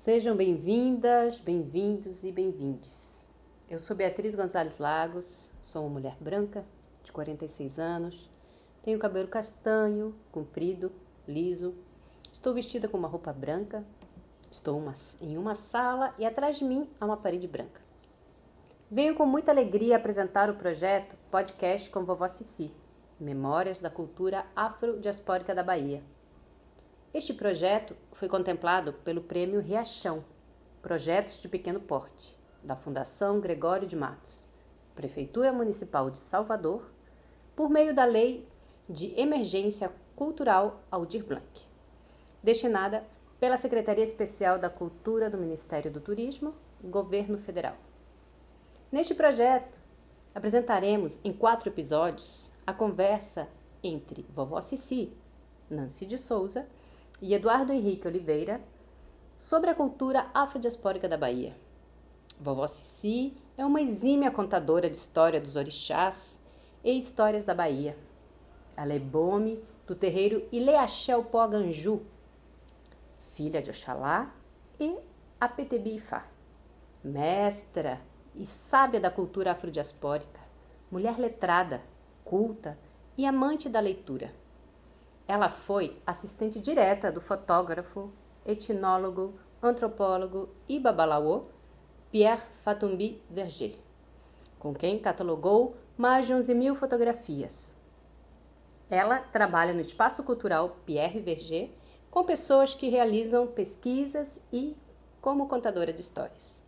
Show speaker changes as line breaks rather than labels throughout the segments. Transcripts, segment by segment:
Sejam bem-vindas, bem-vindos e bem-vindes. Eu sou Beatriz Gonzalez Lagos, sou uma mulher branca, de 46 anos, tenho cabelo castanho, comprido, liso, estou vestida com uma roupa branca, estou em uma sala e atrás de mim há uma parede branca. Venho com muita alegria apresentar o projeto Podcast com Vovó Cici, Memórias da Cultura Afrodiaspórica da Bahia. Este projeto foi contemplado pelo Prêmio Riachão, Projetos de Pequeno Porte, da Fundação Gregório de Matos, Prefeitura Municipal de Salvador, por meio da Lei de Emergência Cultural Aldir Blanc, destinada pela Secretaria Especial da Cultura do Ministério do Turismo, Governo Federal. Neste projeto, apresentaremos em 4 episódios a conversa entre Vovó Cici, Nancy de Souza e Eduardo Henrique Oliveira sobre a cultura afrodiaspórica da Bahia. Vovó Cici é uma exímia contadora de história dos orixás e histórias da Bahia. Ela é bome do terreiro Ileaxel Poganju, filha de Oxalá e Apetebi Ifá, mestra e sábia da cultura afrodiaspórica, mulher letrada, culta e amante da leitura. Ela foi assistente direta do fotógrafo, etnólogo, antropólogo e babalaô Pierre Fatumbi Verger, com quem catalogou mais de 11.000 fotografias. Ela trabalha no Espaço Cultural Pierre Verger com pessoas que realizam pesquisas e como contadora de histórias.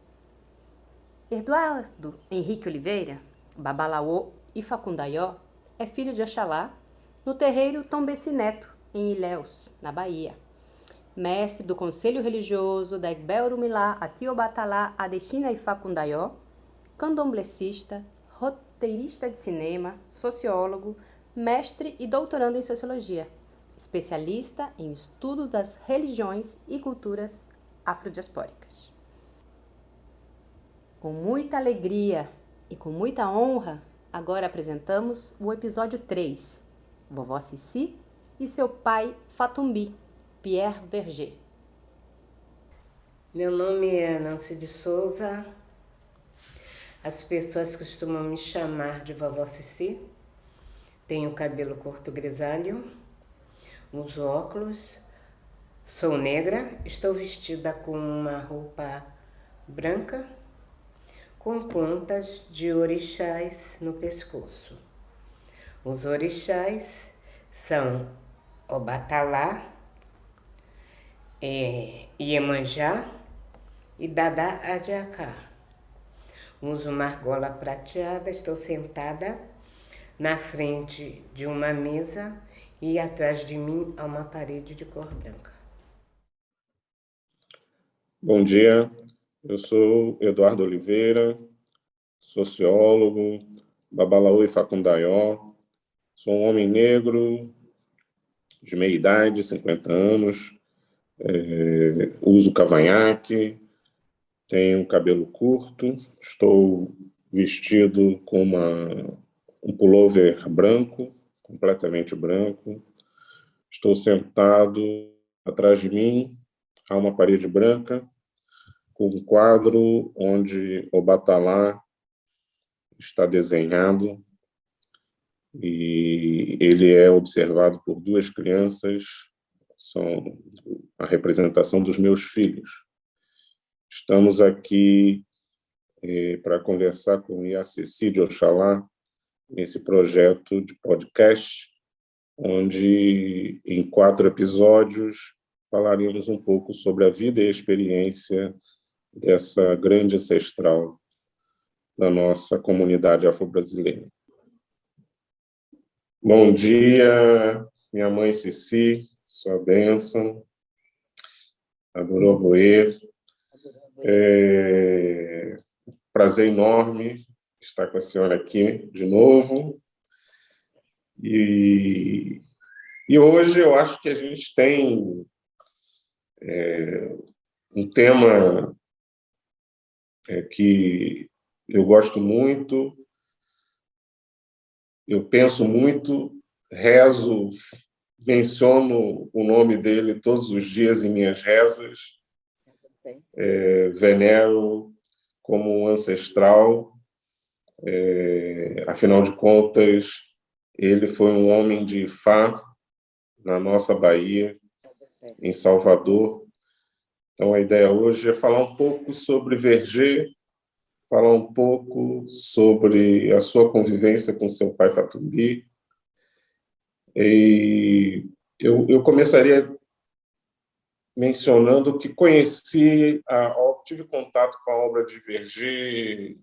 Eduardo Henrique Oliveira, babalaô e facundaió, é filho de Oxalá, no terreiro Tombeci Neto, em Ilhéus, na Bahia. Mestre do Conselho Religioso da Igbel-Rumilá, Atiobatalá, Adexina e Facundaió, candomblecista, roteirista de cinema, sociólogo, mestre e doutorando em Sociologia, especialista em estudo das religiões e culturas afrodiaspóricas. Com muita alegria e com muita honra, agora apresentamos o episódio 3, Vovó Cici e seu pai Fatumbi, Pierre Verger.
Meu nome é Nancy de Souza. As pessoas costumam me chamar de Vovó Cici. Tenho cabelo curto grisalho, uso óculos, sou negra, estou vestida com uma roupa branca com pontas de orixás no pescoço. Os orixás são Obatalá, Iemanjá e Dada Adiacá. Uso uma argola prateada, estou sentada na frente de uma mesa e atrás de mim há uma parede de cor branca.
Bom dia, eu sou Eduardo Oliveira, sociólogo, babalaô e facundaió, sou um homem negro, de meia idade, 50 anos, uso cavanhaque, tenho cabelo curto, estou vestido com um pullover branco, completamente branco, estou sentado atrás de mim, há uma parede branca, com um quadro onde Obatalá está desenhado e ele é observado por 2 crianças, são a representação dos meus filhos. Estamos aqui para conversar com Cici de Oxalá nesse projeto de podcast, onde em 4 episódios falaremos um pouco sobre a vida e a experiência dessa grande ancestral da nossa comunidade afro-brasileira. Bom dia, minha mãe Cici, sua bênção, Agoroboê. Prazer enorme estar com a senhora aqui de novo. E hoje eu acho que a gente tem um tema que eu gosto muito, eu penso muito, rezo, menciono o nome dele todos os dias em minhas rezas, venero como um ancestral. Afinal de contas, ele foi um homem de Ifá, na nossa Bahia, em Salvador. Então, a ideia hoje é falar um pouco sobre Verger, falar um pouco sobre a sua convivência com seu pai Fatumbi. E eu começaria mencionando que tive contato com a obra de Verger,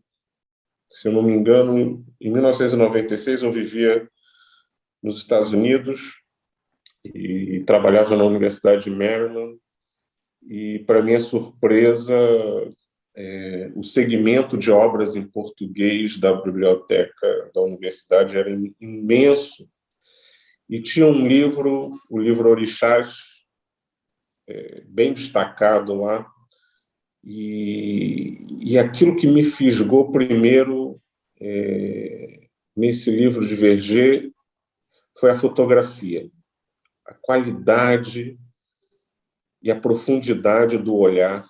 se eu não me engano, em 1996 eu vivia nos Estados Unidos e trabalhava na Universidade de Maryland, e, para minha surpresa, o segmento de obras em português da biblioteca da universidade era imenso, e tinha um livro, o livro Orixás, bem destacado lá, e aquilo que me fisgou primeiro nesse livro de Verger foi a fotografia, a qualidade e a profundidade do olhar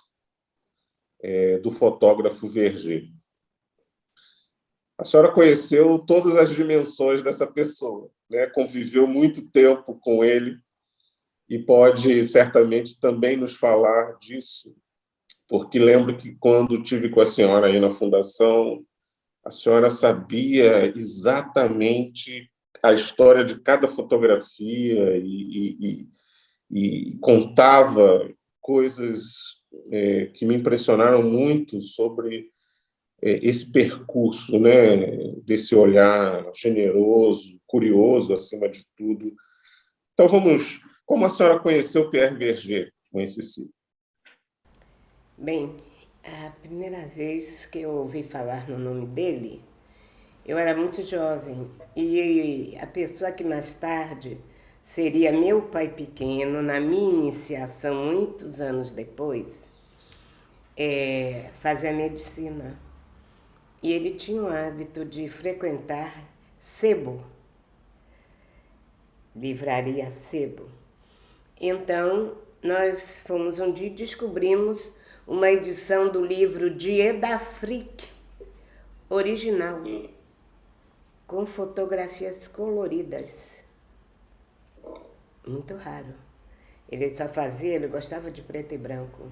do fotógrafo Verger. A senhora conheceu todas as dimensões dessa pessoa, né? Conviveu muito tempo com ele e pode certamente também nos falar disso, porque lembro que quando tive com a senhora aí na fundação, a senhora sabia exatamente a história de cada fotografia e contava coisas que me impressionaram muito sobre esse percurso, né, desse olhar generoso, curioso, acima de tudo. Então, como a senhora conheceu Pierre Verger, mãe Cecília?
Bem, a primeira vez que eu ouvi falar no nome dele, eu era muito jovem, e a pessoa que mais tarde seria meu pai pequeno, na minha iniciação, muitos anos depois, fazia medicina. E ele tinha o hábito de frequentar sebo, livraria sebo. Então, nós fomos um dia e descobrimos uma edição do livro Dieu d'Afrique, original, com fotografias coloridas. Muito raro. Ele gostava de preto e branco.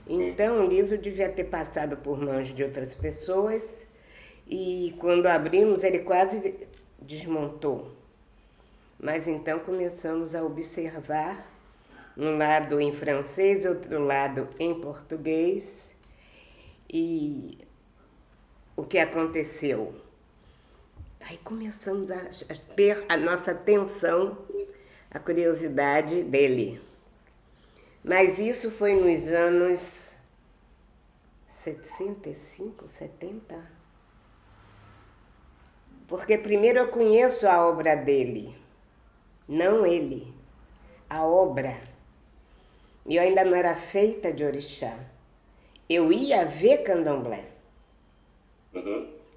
Então, o livro devia ter passado por mãos de outras pessoas, e quando abrimos, ele quase desmontou. Mas então começamos a observar, um lado em francês, outro lado em português, e o que aconteceu? Aí começamos a ter a nossa atenção, a curiosidade dele. Mas isso foi nos anos 65, 70. Porque primeiro eu conheço a obra dele, não ele, a obra. E eu ainda não era feita de orixá. Eu ia ver candomblé.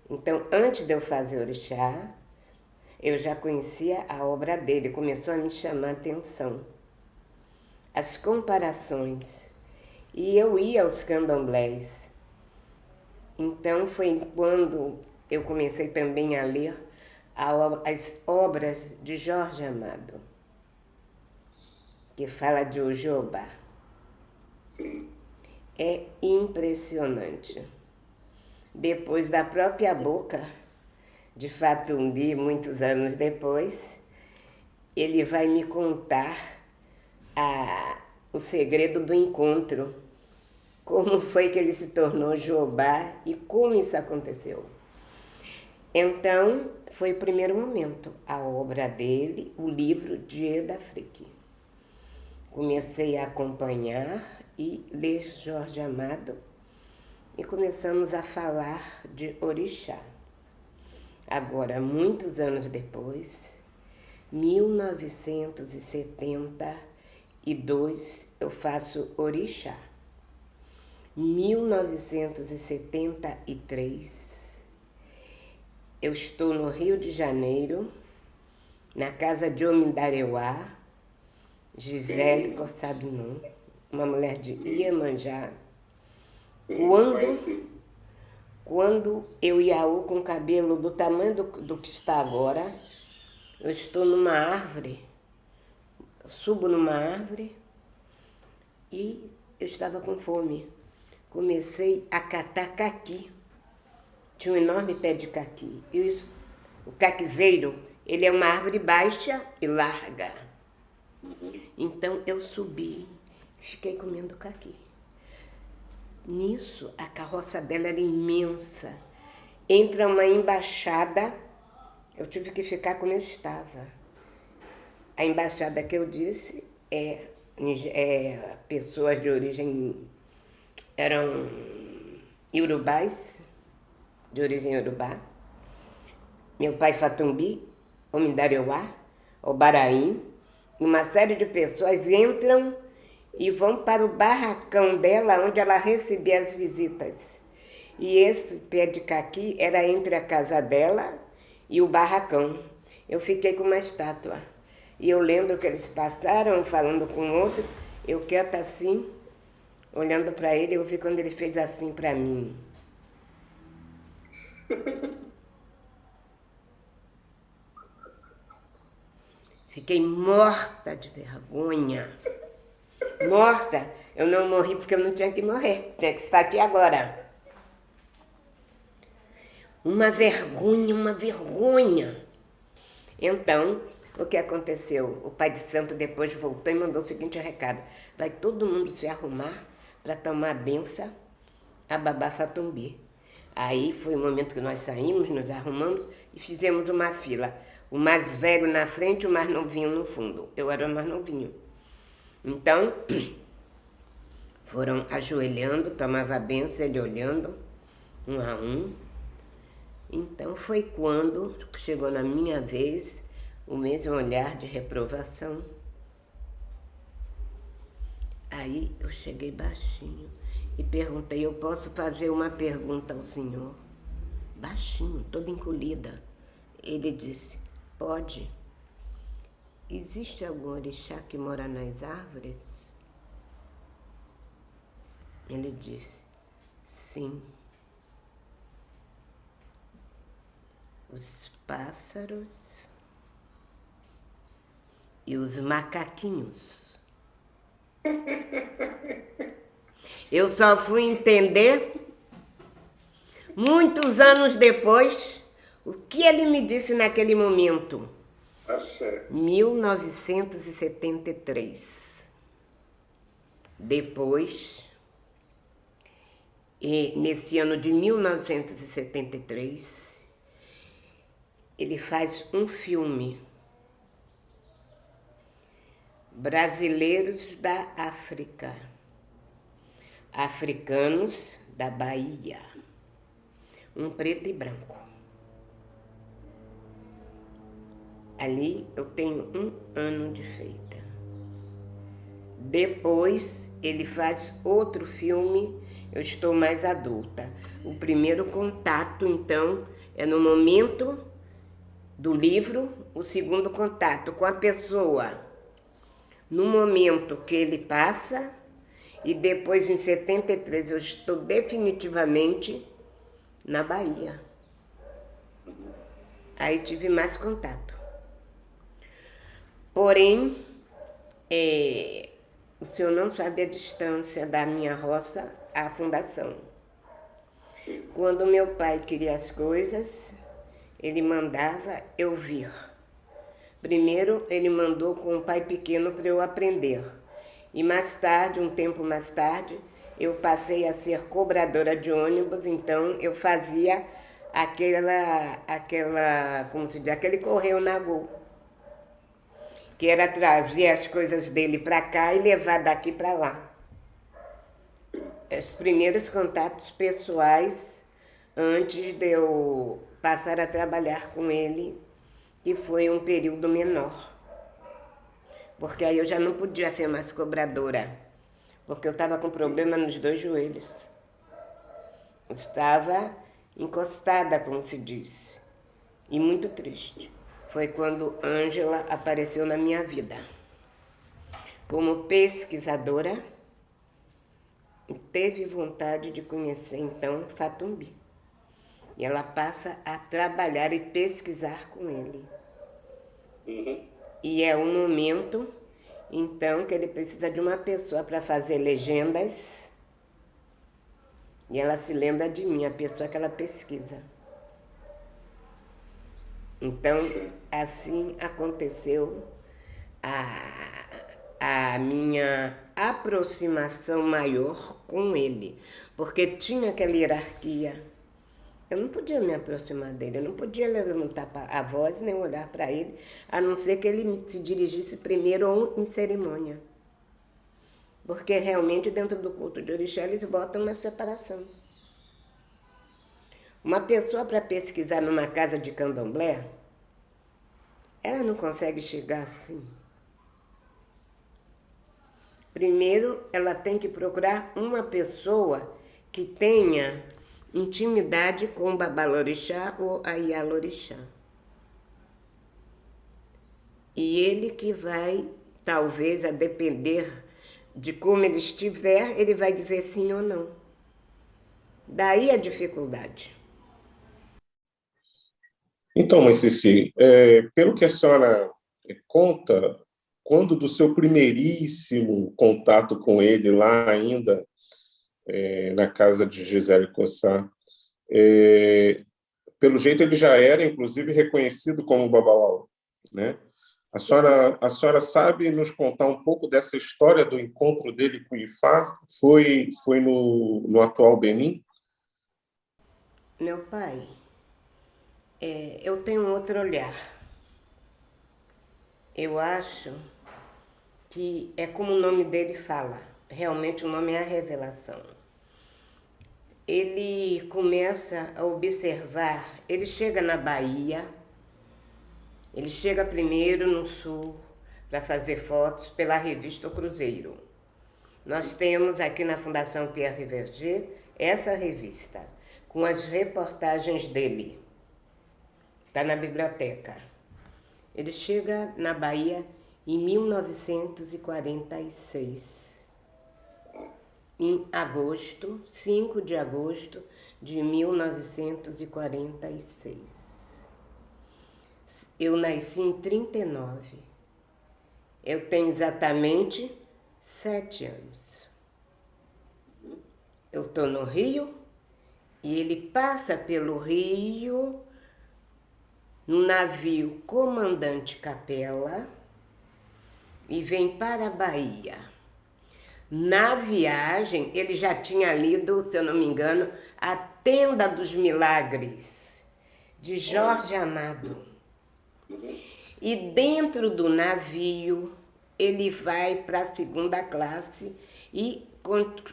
Então, antes de eu fazer orixá, eu já conhecia a obra dele, começou a me chamar a atenção. As comparações. E eu ia aos candomblés. Então foi quando eu comecei também a ler as obras de Jorge Amado, que fala de Ojobá.
Sim.
É impressionante. Depois da própria boca de Fatumbi, muitos anos depois, ele vai me contar o segredo do encontro, como foi que ele se tornou Jobá e como isso aconteceu. Então, foi o primeiro momento, a obra dele, o livro Dieu d'Afrique. Comecei a acompanhar e ler Jorge Amado e começamos a falar de orixá. Agora, muitos anos depois, 1972, eu faço orixá. 1973, eu estou no Rio de Janeiro, na casa de Omindareuá, Gisele Corsadunum, uma mulher de Iemanjá, Quando eu Iaú com o cabelo do tamanho do que está agora, eu estou numa árvore, subo numa árvore e eu estava com fome. Comecei a catar caqui. Tinha um enorme pé de caqui. E o caquizeiro, ele é uma árvore baixa e larga. Então eu subi, fiquei comendo caqui. Nisso, a carroça dela era imensa. Entra uma embaixada, eu tive que ficar como eu estava. A embaixada que eu disse pessoas de origem, eram iorubás, de origem iorubá. Meu pai Fatumbi, Omindariuá, Obaraim, uma série de pessoas entram e vão para o barracão dela, onde ela recebia as visitas. E esse pé de caqui era entre a casa dela e o barracão. Eu fiquei com uma estátua. E eu lembro que eles passaram falando com o outro, eu quieta assim, olhando para ele, eu vi quando ele fez assim para mim. Fiquei morta de vergonha. Morta. Eu não morri porque eu não tinha que morrer. Tinha que estar aqui agora. Uma vergonha, uma vergonha. Então, o que aconteceu? O pai de santo depois voltou e mandou o seguinte recado. Vai todo mundo se arrumar para tomar a benção a babá Fatumbi. Aí foi o momento que nós saímos, nos arrumamos e fizemos uma fila. O mais velho na frente e o mais novinho no fundo. Eu era o mais novinho. Então, foram ajoelhando, tomava a benção, ele olhando, um a um. Então foi quando chegou na minha vez o mesmo olhar de reprovação. Aí eu cheguei baixinho e perguntei, eu posso fazer uma pergunta ao senhor? Baixinho, toda encolhida. Ele disse, pode. Existe algum orixá que mora nas árvores? Ele disse, sim. Os pássaros e os macaquinhos. Eu só fui entender, muitos anos depois, o que ele me disse naquele momento. 1973. Depois, nesse ano de 1973, ele faz um filme, Brasileiros da África, Africanos da Bahia, um preto e branco. Ali eu tenho 1 ano de feita. Depois ele faz outro filme, eu estou mais adulta. O primeiro contato, então, é no momento do livro, o segundo contato com a pessoa, no momento que ele passa, e depois em 73 eu estou definitivamente na Bahia. Aí tive mais contato. Porém, o senhor não sabe a distância da minha roça à fundação. Quando meu pai queria as coisas, ele mandava eu vir. Primeiro, ele mandou com um pai pequeno para eu aprender. E mais tarde, um tempo mais tarde, eu passei a ser cobradora de ônibus, então eu fazia aquele correio na Gol, que era trazer as coisas dele para cá e levar daqui para lá. Os primeiros contatos pessoais antes de eu passar a trabalhar com ele, que foi um período menor. Porque aí eu já não podia ser mais cobradora, porque eu estava com problema nos 2 joelhos. Estava encostada, como se diz, e muito triste. Foi quando Ângela apareceu na minha vida. Como pesquisadora, teve vontade de conhecer então Fatumbi. E ela passa a trabalhar e pesquisar com ele. E é o momento, então, que ele precisa de uma pessoa para fazer legendas. E ela se lembra de mim, a pessoa que ela pesquisa. Então, assim aconteceu a minha aproximação maior com ele. Porque tinha aquela hierarquia. Eu não podia me aproximar dele, eu não podia levantar a voz nem olhar para ele, a não ser que ele se dirigisse primeiro em cerimônia. Porque realmente dentro do culto de orixá eles botam uma separação. Uma pessoa para pesquisar numa casa de candomblé, ela não consegue chegar assim. Primeiro, ela tem que procurar uma pessoa que tenha intimidade com o babalorixá ou a ialorixá. E ele que vai, talvez, a depender de como ele estiver, ele vai dizer sim ou não. Daí a dificuldade.
Então, mãe Ceci, pelo que a senhora conta, quando do seu primeiríssimo contato com ele, lá ainda na casa de Gisele Cossá, pelo jeito ele já era, inclusive, reconhecido como Babalaô, né? A senhora sabe nos contar um pouco dessa história do encontro dele com o Ifá? Foi no atual Benin?
Meu pai, eu tenho um outro olhar. Eu acho que é como o nome dele fala. Realmente o nome é a revelação. Ele começa a observar, ele chega na Bahia, ele chega primeiro no sul para fazer fotos pela revista O Cruzeiro. Nós temos aqui na Fundação Pierre Verger essa revista, com as reportagens dele. Está na biblioteca. Ele chega na Bahia em 1946. Em agosto, 5 de agosto de 1946. Eu nasci em 39. Eu tenho exatamente 7 anos. Eu estou no Rio e ele passa pelo Rio no navio Comandante Capela e vem para a Bahia. Na viagem, ele já tinha lido, se eu não me engano, A Tenda dos Milagres, de Jorge Amado. E dentro do navio, ele vai para a segunda classe e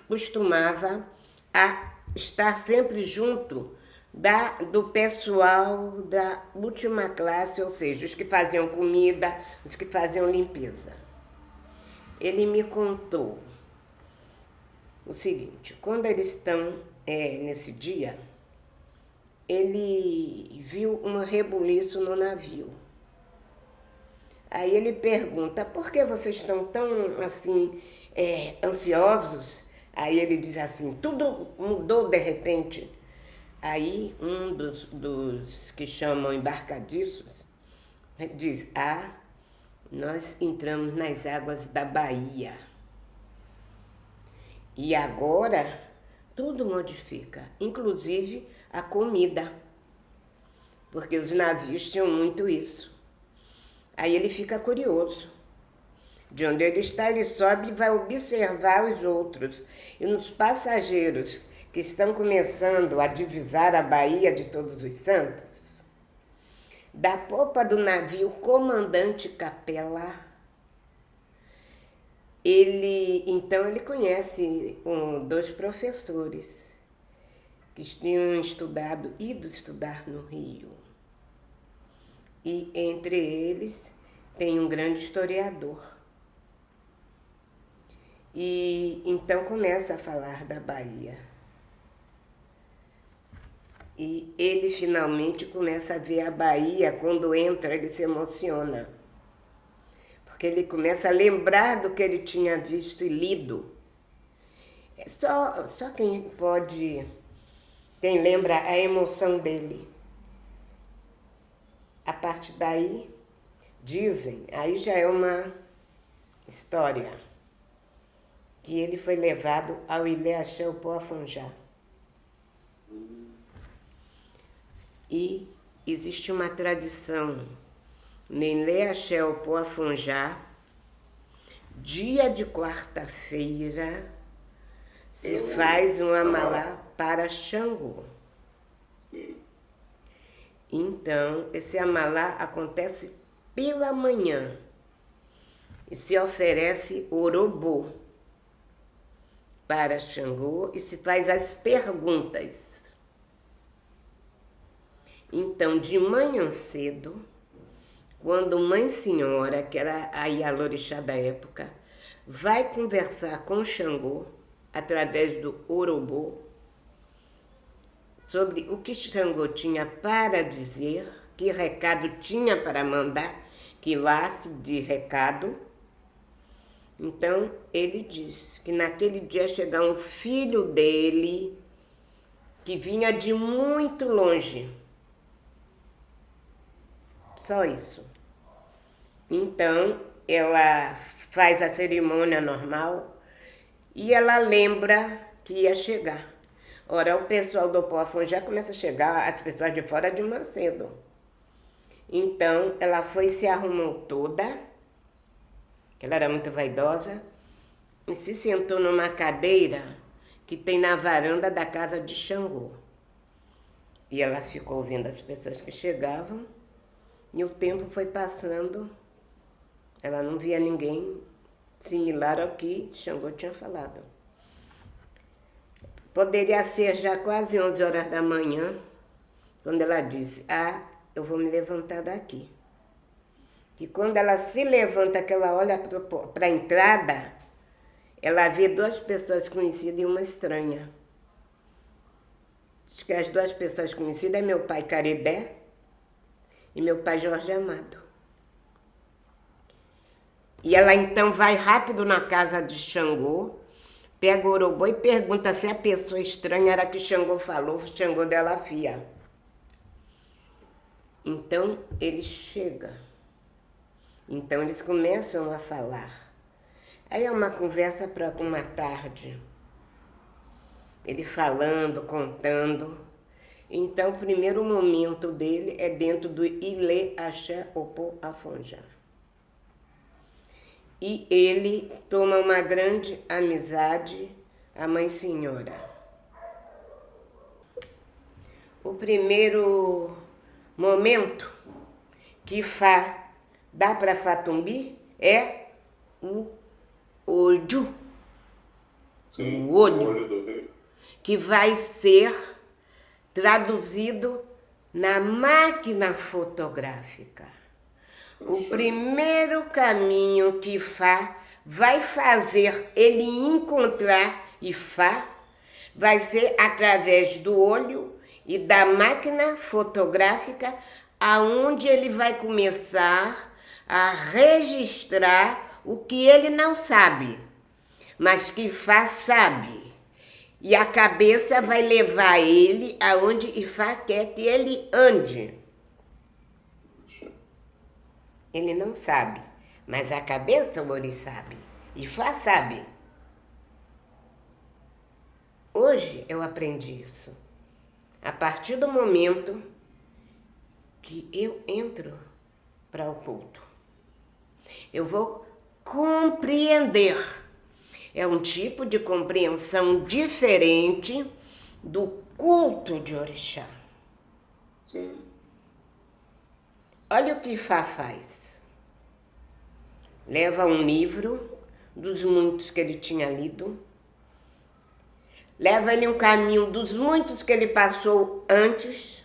costumava a estar sempre junto do pessoal da última classe, ou seja, os que faziam comida, os que faziam limpeza. Ele me contou o seguinte: quando eles estão nesse dia, ele viu um rebuliço no navio. Aí ele pergunta: por que vocês estão tão assim ansiosos? Aí ele diz assim: tudo mudou de repente. Aí um dos que chamam embarcadiços diz: nós entramos nas águas da Bahia. E agora tudo modifica, inclusive a comida, porque os navios tinham muito isso. Aí ele fica curioso. De onde ele está, ele sobe e vai observar os outros. E nos passageiros que estão começando a divisar a Baía de Todos os Santos, da popa do navio Comandante Capela, ele conhece 2 professores que tinham ido estudar no Rio. E entre eles tem um grande historiador. E então começa a falar da Bahia. E ele finalmente começa a ver a Bahia. Quando entra, ele se emociona. Porque ele começa a lembrar do que ele tinha visto e lido. Só quem pode, quem lembra a emoção dele. A partir daí, dizem, aí já é uma história, que ele foi levado ao Ilê Axé Opoafonjá. E existe uma tradição no Ilê Axé Opoafonjá, dia de quarta-feira, se faz um amalá para Xangô. Então, esse amalá acontece pela manhã e se oferece orobô para Xangô e se faz as perguntas. Então, de manhã cedo, quando Mãe Senhora, que era a Ialorixá da época, vai conversar com Xangô através do orobô sobre o que Xangô tinha para dizer, que recado tinha para mandar, que laço de recado. Então, ele diz que naquele dia ia chegar um filho dele que vinha de muito longe. Só isso. Então, ela faz a cerimônia normal e ela lembra que ia chegar. Ora, o pessoal do Opoafonjá começa a chegar, as pessoas de fora de manhã cedo. Então, ela foi, se arrumou toda, que ela era muito vaidosa, e se sentou numa cadeira que tem na varanda da casa de Xangô. E ela ficou ouvindo as pessoas que chegavam, e o tempo foi passando, ela não via ninguém similar ao que Xangô tinha falado. Poderia ser já quase 11 horas da manhã, quando ela disse, eu vou me levantar daqui. E quando ela se levanta, que ela olha para a entrada, ela vê duas pessoas conhecidas e uma estranha. Diz que as duas pessoas conhecidas é meu pai Caribé e meu pai Jorge Amado. E ela então vai rápido na casa de Xangô, pega o orobô e pergunta se a pessoa estranha era que Xangô falou, Xangô dela fia. Então ele chega. Então eles começam a falar. Aí é uma conversa para uma tarde. Ele falando, contando. Então o primeiro momento dele é dentro do Ilê Axé Opoafonjá. E ele toma uma grande amizade à Mãe Senhora. O primeiro momento que dá para Fatumbi é o olho.
Sim,
o olho,
olho do rei.
que vai ser traduzido na máquina fotográfica. O primeiro caminho que Fá vai fazer ele encontrar Ifá vai ser através do olho e da máquina fotográfica, aonde ele vai começar a registrar o que ele não sabe, mas que Ifá sabe. E a cabeça vai levar ele aonde Ifá quer que ele ande. Ele não sabe, mas a cabeça o Ori sabe. Ifá sabe. Hoje eu aprendi isso. A partir do momento que eu entro para o culto, eu vou compreender. É um tipo de compreensão diferente do culto de Orixá.
Sim.
Olha o que Fá faz. Leva um livro dos muitos que ele tinha lido, leva ele um caminho dos muitos que ele passou antes,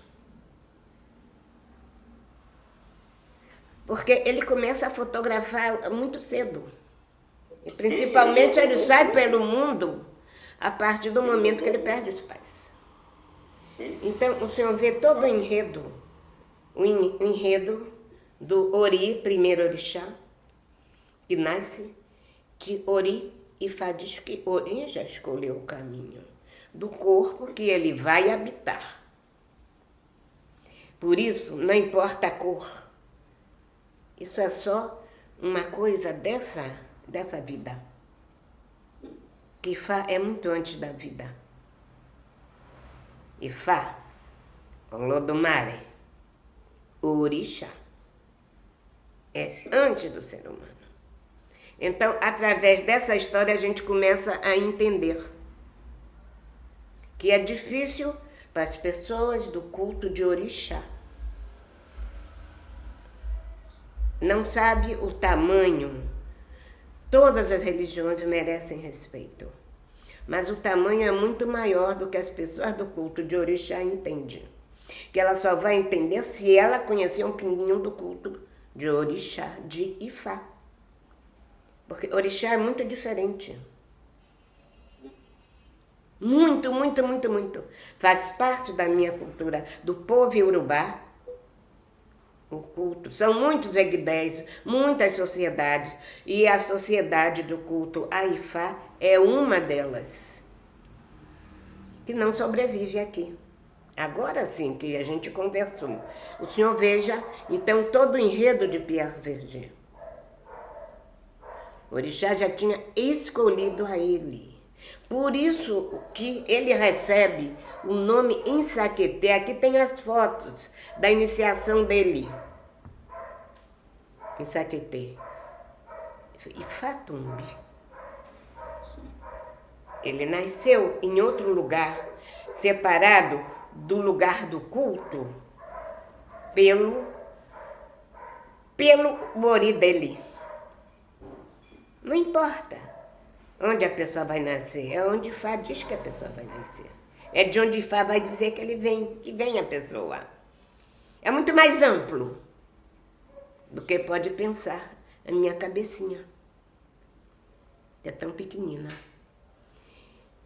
porque ele começa a fotografar muito cedo. E principalmente ele sai pelo mundo a partir do momento que ele perde os pais. Então o senhor vê todo o enredo do Ori, primeiro orixá, que nasce de Ori Ifá diz que Orim já escolheu o caminho do corpo que ele vai habitar. Por isso, não importa a cor. Isso é só uma coisa dessa vida. Que Ifá é muito antes da vida. Ifá, Olodumare, o orixá, é antes do ser humano. Então, através dessa história, a gente começa a entender que é difícil para as pessoas do culto de orixá. Não sabe o tamanho. Todas as religiões merecem respeito. Mas o tamanho é muito maior do que as pessoas do culto de orixá entendem. Que ela só vai entender se ela conhecer um pinguinho do culto de orixá, de Ifá. Porque orixá é muito diferente. Muito, muito, muito, muito. Faz parte da minha cultura, do povo iorubá, o culto. São muitos egbés, muitas sociedades. E a sociedade do culto a Ifá é uma delas, que não sobrevive aqui. Agora sim que a gente conversou. O senhor veja, então, todo o enredo de Pierre Verger. O orixá já tinha escolhido a ele. Por isso que ele recebe o nome Insaqueté. Aqui tem as fotos da iniciação dele. Insaqueté. Ifatumbi. Ele nasceu em outro lugar, separado do lugar do culto pelo Bori dele. Não importa onde a pessoa vai nascer, é onde Ifá diz que a pessoa vai nascer. É de onde Ifá vai dizer que ele vem, que vem a pessoa. É muito mais amplo do que pode pensar a minha cabecinha. É tão pequenina.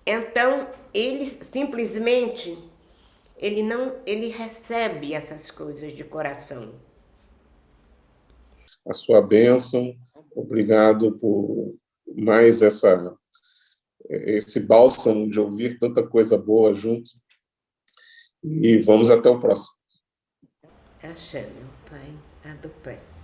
Então, ele simplesmente, ele recebe essas coisas de coração.
A sua bênção, obrigado por mais esse bálsamo de ouvir tanta coisa boa junto. E vamos até o próximo.
Axé, meu pai, Adupé.